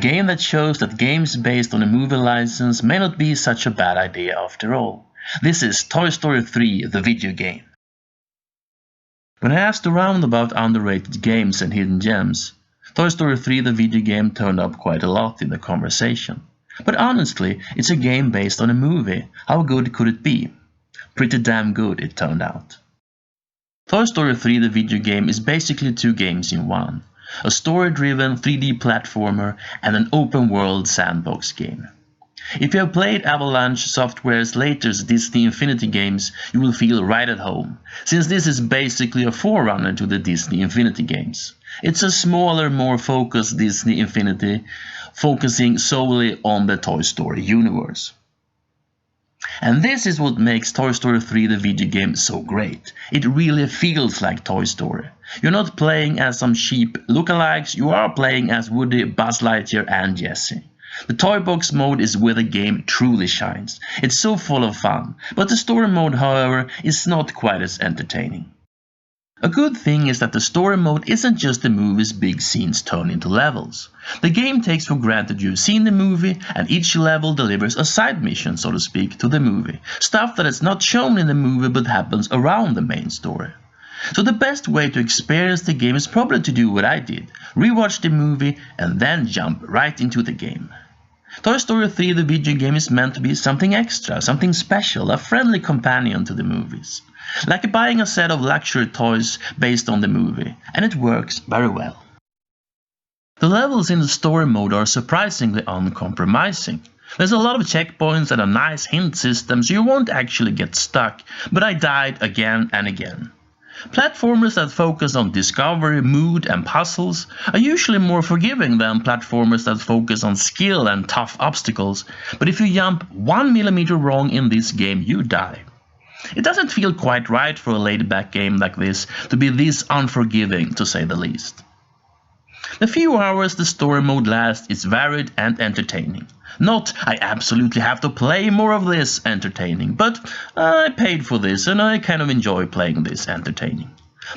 game that shows that games based on a movie license may not be such a bad idea after all. This is Toy Story 3, the video game. When I asked around about underrated games and hidden gems, Toy Story 3, the video game turned up quite a lot in the conversation. But honestly, it's a game based on a movie. How good could it be? Pretty damn good, it turned out. Toy Story 3, the video game, is basically two games in one. A story-driven 3D platformer and an open-world sandbox game. If you have played Avalanche Software's latest Disney Infinity games, you will feel right at home, since this is basically a forerunner to the Disney Infinity games. It's a smaller, more focused Disney Infinity, focusing solely on the Toy Story universe. And this is what makes Toy Story 3 the video game so great. It really feels like Toy Story. You're not playing as some cheap lookalikes, you are playing as Woody, Buzz Lightyear and Jessie. The Toy Box mode is where the game truly shines. It's so full of fun, but the story mode, however, is not quite as entertaining. A good thing is that the story mode isn't just the movie's big scenes turned into levels. The game takes for granted you've seen the movie, and each level delivers a side mission, so to speak, to the movie. Stuff that is not shown in the movie but happens around the main story. So the best way to experience the game is probably to do what I did, rewatch the movie and then jump right into the game. Toy Story 3, the video game, is meant to be something extra, something special, a friendly companion to the movies. Like buying a set of luxury toys based on the movie, and it works very well. The levels in the story mode are surprisingly uncompromising. There's a lot of checkpoints and a nice hint system, so you won't actually get stuck, but I died again and again. Platformers that focus on discovery, mood and puzzles are usually more forgiving than platformers that focus on skill and tough obstacles, but if you jump 1 millimeter wrong in this game, you die. It doesn't feel quite right for a laid-back game like this to be this unforgiving, to say the least. The few hours the story mode lasts is varied and entertaining. Not, I absolutely have to play more of this entertaining, but I paid for this and I kind of enjoy playing this entertaining.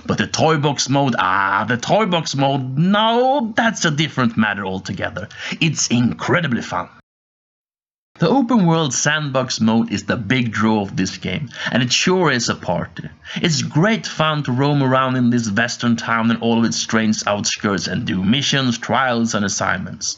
But the Toy Box mode, the Toy Box mode, no, that's a different matter altogether. It's incredibly fun. The open world sandbox mode is the big draw of this game, and it sure is a party. It's great fun to roam around in this western town and all of its strange outskirts and do missions, trials and assignments.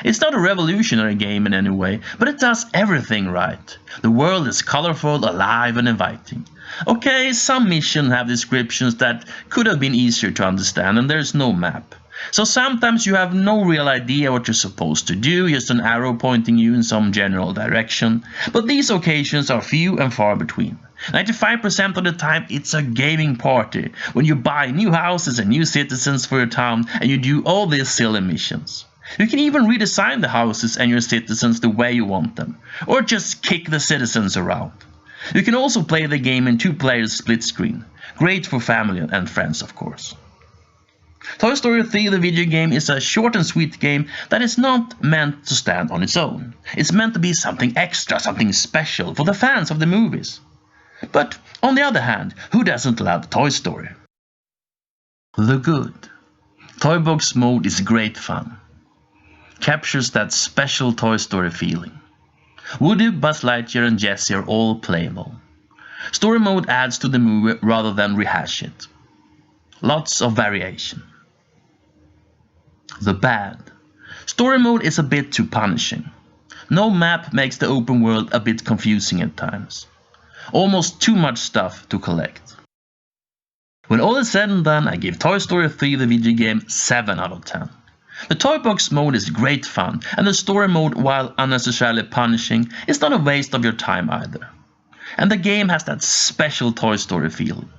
It's not a revolutionary game in any way, but it does everything right. The world is colorful, alive and inviting. Okay, some missions have descriptions that could have been easier to understand and there's no map. So sometimes you have no real idea what you're supposed to do, just an arrow pointing you in some general direction. But these occasions are few and far between. 95% of the time it's a gaming party, when you buy new houses and new citizens for your town and you do all these silly missions. You can even redesign the houses and your citizens the way you want them, or just kick the citizens around. You can also play the game in 2-player split screen. Great for family and friends, of course. Toy Story 3, the video game, is a short and sweet game that is not meant to stand on its own. It's meant to be something extra, something special for the fans of the movies. But on the other hand, who doesn't love Toy Story? The good. Toy Box mode is great fun. Captures that special Toy Story feeling. Woody, Buzz Lightyear and Jessie are all playable. Story mode adds to the movie rather than rehash it. Lots of variation. The bad. Story mode is a bit too punishing. No map makes the open world a bit confusing at times. Almost too much stuff to collect. When all is said and done, I give Toy Story 3 the video game 7 out of 10. The Toy Box mode is great fun, and the story mode, while unnecessarily punishing, is not a waste of your time either. And the game has that special Toy Story feeling.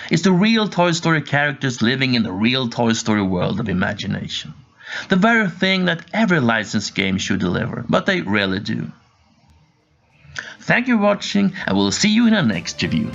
It's the real Toy Story characters living in the real Toy Story world of imagination. The very thing that every licensed game should deliver, but they rarely do. Thank you for watching, and we'll see you in our next review.